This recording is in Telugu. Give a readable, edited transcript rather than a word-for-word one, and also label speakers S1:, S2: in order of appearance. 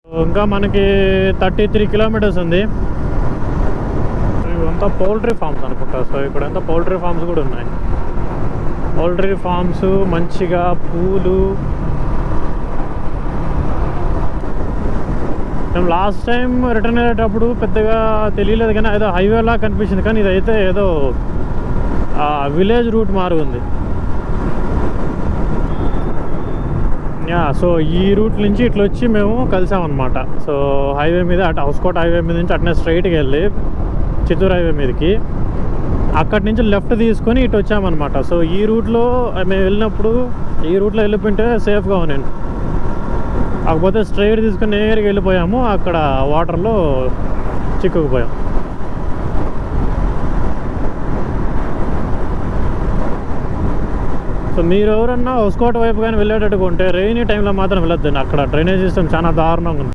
S1: ఇంకా మనకి 33 కిలోమీటర్స్ ఉంది. ఇవంతా పౌల్ట్రీ ఫార్మ్స్ అనుకుంటా. సో ఇక్కడంతా పౌల్ట్రీ ఫార్మ్స్ కూడా ఉన్నాయి. పౌల్ట్రీ ఫార్మ్స్, మంచిగా పూలు. మేము లాస్ట్ టైం రిటర్న్ అయ్యేటప్పుడు పెద్దగా తెలియలేదు, కానీ ఏదో హైవేలా కనిపించింది, కానీ ఇదైతే ఏదో విలేజ్ రూట్ మారు ఉంది. సో ఈ రూట్ నుంచి ఇట్లా వచ్చి మేము కలిసామన్నమాట. సో హైవే మీద అటు హౌస్కోట్ హైవే మీద నుంచి అట్నే స్ట్రైట్కి వెళ్ళి చిత్తూరు హైవే మీదకి, అక్కడి నుంచి లెఫ్ట్ తీసుకొని ఇటు వచ్చామన్నమాట. సో ఈ రూట్లో మేము వెళ్ళినప్పుడు ఈ రూట్లో వెళ్ళిపోయింటే సేఫ్గా ఉన్నాను. కాకపోతే స్ట్రైట్ తీసుకొని నేరుగా వెళ్ళిపోయాము, అక్కడ వాటర్లో చిక్కుకుపోయాం. సో మీరు ఎవరన్నా హౌస్కోట్ వైపు కానీ వెళ్ళేటట్టుగా ఉంటే రెయినీ టైంలో మాత్రం వెళ్ళొద్దండి. అక్కడ డ్రైనేజ్ సిస్టమ్ చాలా దారుణంగా ఉంది.